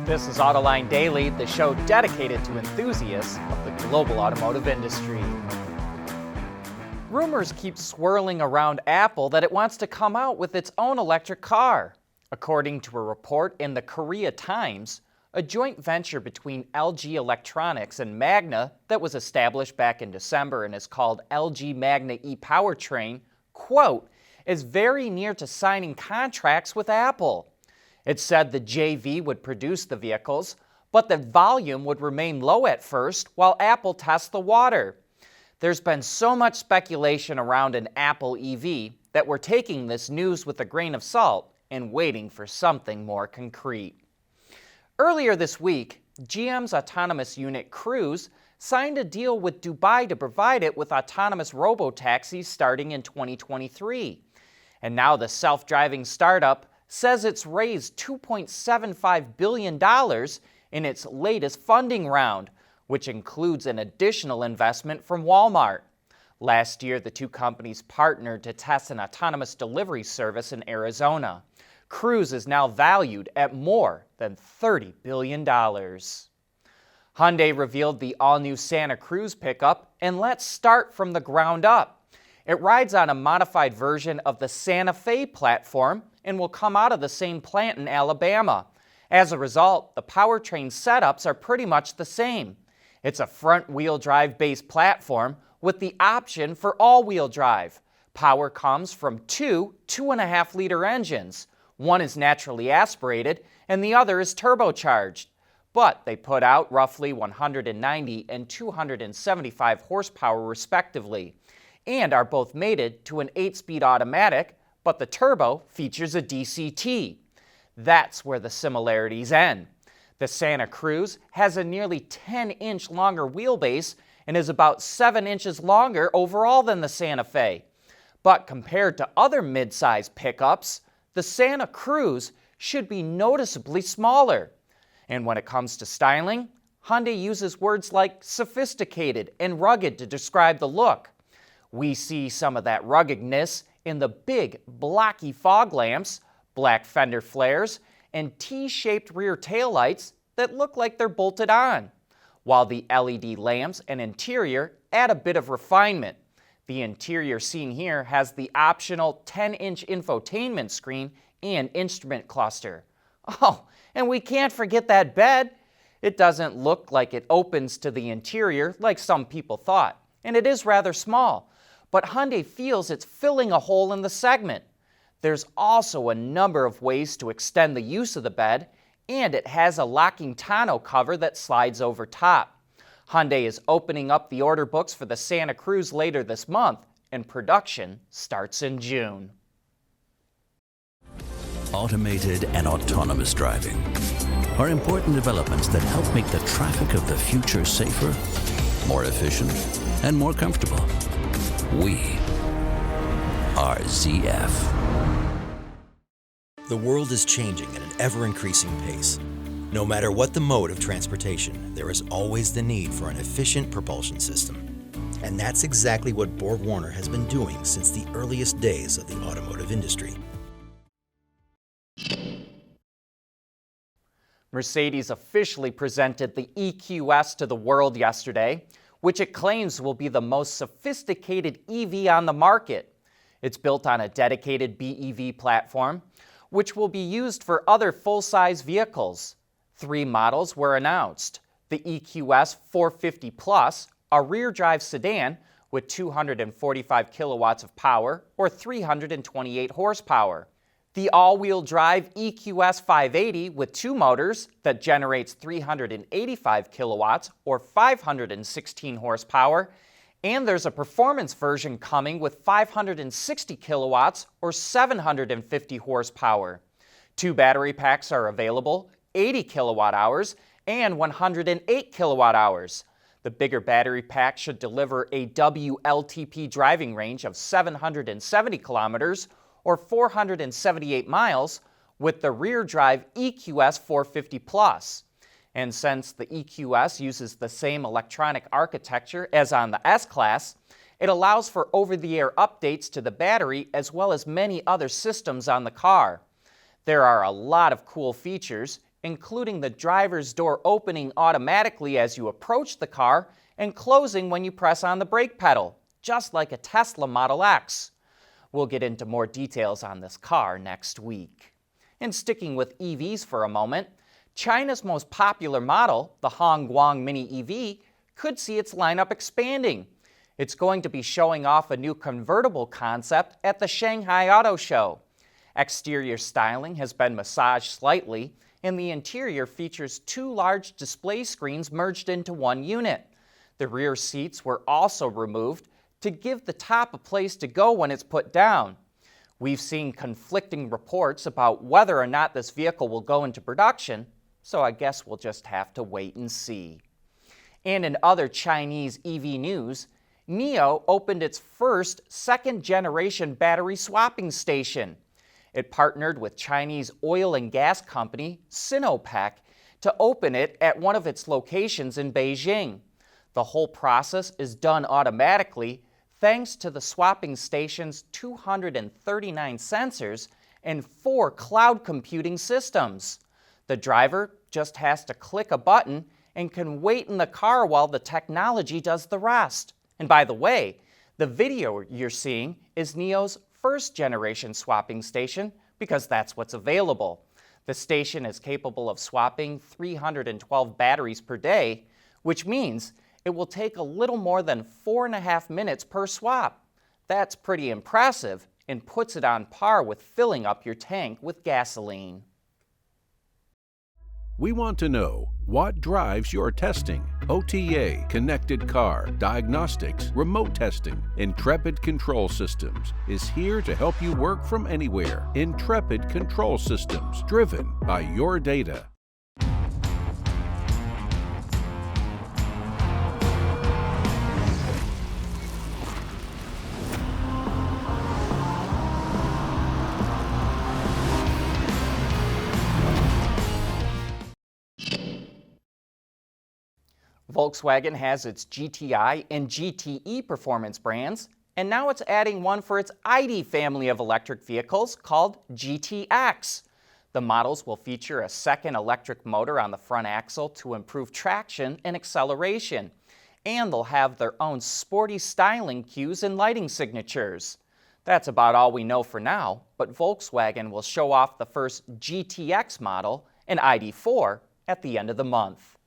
This is Autoline Daily, the show dedicated to enthusiasts of the global automotive industry. Rumors keep swirling around Apple that it wants to come out with its own electric car. According to a report in the Korea Times, a joint venture between LG Electronics and Magna that was established back in December and is called LG Magna e-Powertrain, quote, is very near to signing contracts with Apple. It said the JV would produce the vehicles, but the volume would remain low at first while Apple tests the water. There's been so much speculation around an Apple EV that we're taking this news with a grain of salt and waiting for something more concrete. Earlier this week, GM's autonomous unit Cruz signed a deal with Dubai to provide it with autonomous robotaxis starting in 2023. And now the self-driving startup says it's raised $2.75 billion in its latest funding round, which includes an additional investment from Walmart. Last year, the two companies partnered to test an autonomous delivery service in Arizona. Cruz is now valued at more than $30 billion. Hyundai revealed the all-new Santa Cruz pickup, and let's start from the ground up. It rides on a modified version of the Santa Fe platform and will come out of the same plant in Alabama. As a result, the powertrain setups are pretty much the same. It's a front-wheel drive-based platform with the option for all-wheel drive. Power comes from two 2.5-liter engines. One is naturally aspirated and the other is turbocharged. But they put out roughly 190 and 275 horsepower respectively, and are both mated to an 8-speed automatic, but the turbo features a DCT. That's where the similarities end. The Santa Cruz has a nearly 10-inch longer wheelbase and is about 7 inches longer overall than the Santa Fe. But compared to other mid-size pickups, the Santa Cruz should be noticeably smaller. And when it comes to styling, Hyundai uses words like sophisticated and rugged to describe the look. We see some of that ruggedness in the big, blocky fog lamps, black fender flares, and T-shaped rear taillights that look like they're bolted on, while the LED lamps and interior add a bit of refinement. The interior seen here has the optional 10-inch infotainment screen and instrument cluster. Oh, and we can't forget that bed. It doesn't look like it opens to the interior like some people thought, and it is rather small. But Hyundai feels it's filling a hole in the segment. There's also a number of ways to extend the use of the bed, and it has a locking tonneau cover that slides over top. Hyundai is opening up the order books for the Santa Cruz later this month, and production starts in June. Automated and autonomous driving are important developments that help make the traffic of the future safer, more efficient, and more comfortable. We are ZF. The world is changing at an ever-increasing pace. No matter what the mode of transportation, there is always the need for an efficient propulsion system. And that's exactly what BorgWarner has been doing since the earliest days of the automotive industry. Mercedes officially presented the EQS to the world yesterday, which it claims will be the most sophisticated EV on the market. It's built on a dedicated BEV platform, which will be used for other full-size vehicles. 3 models were announced: the EQS 450 Plus, a rear-drive sedan with 245 kilowatts of power or 328 horsepower; the all-wheel drive EQS 580 with 2 motors that generates 385 kilowatts or 516 horsepower, and there's a performance version coming with 560 kilowatts or 750 horsepower. 2 battery packs are available, 80 kilowatt hours and 108 kilowatt hours. The bigger battery pack should deliver a WLTP driving range of 770 kilometers or 478 miles with the rear-drive EQS 450 Plus. And since the EQS uses the same electronic architecture as on the S-Class, it allows for over-the-air updates to the battery as well as many other systems on the car. There are a lot of cool features, including the driver's door opening automatically as you approach the car and closing when you press on the brake pedal, just like a Tesla Model X. We'll get into more details on this car next week. And sticking with EVs for a moment, China's most popular model, the Guang Mini EV, could see its lineup expanding. It's going to be showing off a new convertible concept at the Shanghai Auto Show. Exterior styling has been massaged slightly, and the interior features 2 large display screens merged into one unit. The rear seats were also removed to give the top a place to go when it's put down. We've seen conflicting reports about whether or not this vehicle will go into production, so I guess we'll just have to wait and see. And in other Chinese EV news, NIO opened its first second-generation battery swapping station. It partnered with Chinese oil and gas company Sinopec to open it at one of its locations in Beijing. The whole process is done automatically thanks to the swapping station's 239 sensors and 4 cloud computing systems. The driver just has to click a button and can wait in the car while the technology does the rest. And by the way, the video you're seeing is NIO's first-generation swapping station because that's what's available. The station is capable of swapping 312 batteries per day, which means it will take a little more than 4.5 minutes per swap. That's pretty impressive and puts it on par with filling up your tank with gasoline. We want to know what drives your testing. OTA, connected car, diagnostics, remote testing. Intrepid Control Systems is here to help you work from anywhere. Intrepid Control Systems, driven by your data. Volkswagen has its GTI and GTE performance brands, and now it's adding one for its ID family of electric vehicles called GTX. The models will feature a second electric motor on the front axle to improve traction and acceleration, and they'll have their own sporty styling cues and lighting signatures. That's about all we know for now, but Volkswagen will show off the first GTX model, an ID4, at the end of the month.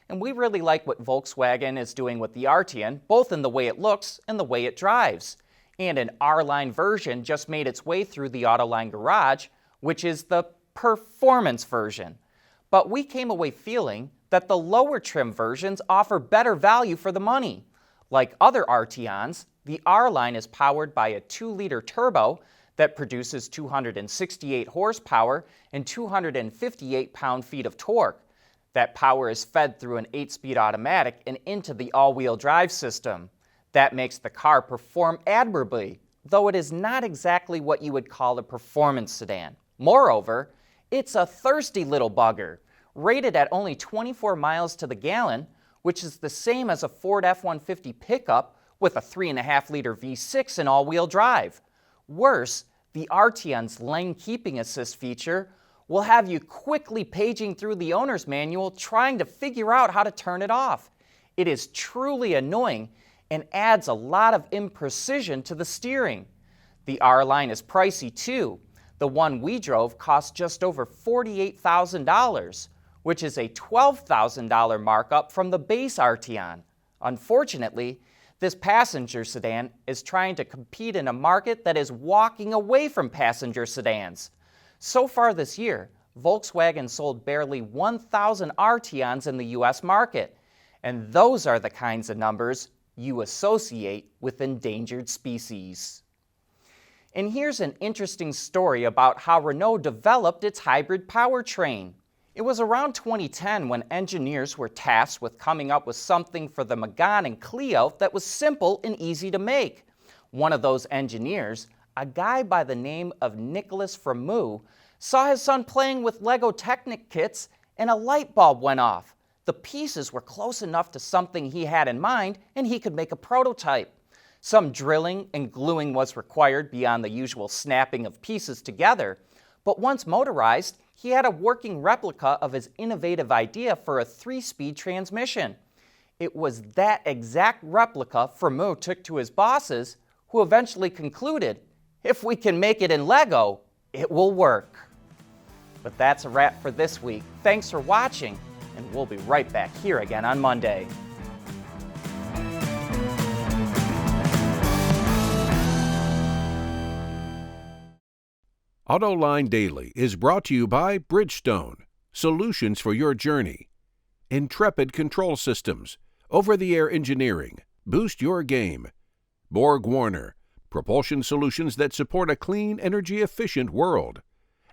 And we really like what Volkswagen is doing with the Arteon, both in the way it looks and the way it drives. And an R-Line version just made its way through the Autoline garage, which is the performance version. But we came away feeling that the lower trim versions offer better value for the money. Like other Arteons, the R-Line is powered by a 2-liter turbo that produces 268 horsepower and 258 pound-feet of torque. That power is fed through an 8-speed automatic and into the all-wheel drive system. That makes the car perform admirably, though it is not exactly what you would call a performance sedan. Moreover, it's a thirsty little bugger, rated at only 24 miles to the gallon, which is the same as a Ford F-150 pickup with a 3.5-liter V6 in all-wheel drive. Worse, the Arteon's lane keeping assist feature will have you quickly paging through the owner's manual trying to figure out how to turn it off. It is truly annoying and adds a lot of imprecision to the steering. The R-Line is pricey too. The one we drove cost just over $48,000, which is a $12,000 markup from the base Arteon. Unfortunately, this passenger sedan is trying to compete in a market that is walking away from passenger sedans. So far this year, Volkswagen sold barely 1,000 Arteons in the US market, and those are the kinds of numbers you associate with endangered species. And here's an interesting story about how Renault developed its hybrid powertrain. It was around 2010 when engineers were tasked with coming up with something for the Megane and Clio that was simple and easy to make. One of those engineers, a guy by the name of Nicolas Framou, saw his son playing with Lego Technic kits and a light bulb went off. The pieces were close enough to something he had in mind and he could make a prototype. Some drilling and gluing was required beyond the usual snapping of pieces together, but once motorized, he had a working replica of his innovative idea for a 3-speed transmission. It was that exact replica Frémaux took to his bosses, who eventually concluded, if we can make it in Lego, it will work. But that's a wrap for this week. Thanks for watching, and we'll be right back here again on Monday. Autoline Daily is brought to you by Bridgestone, solutions for your journey. Intrepid Control Systems, over-the-air engineering, boost your game. Borg Warner, propulsion solutions that support a clean, energy-efficient world.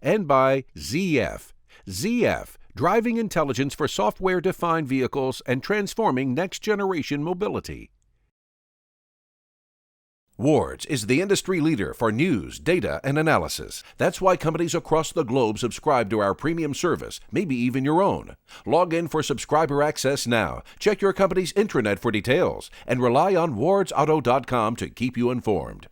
And by ZF. ZF, driving intelligence for software-defined vehicles and transforming next-generation mobility. Wards is the industry leader for news, data, and analysis. That's why companies across the globe subscribe to our premium service, maybe even your own. Log in for subscriber access now. Check your company's intranet for details and rely on wardsauto.com to keep you informed.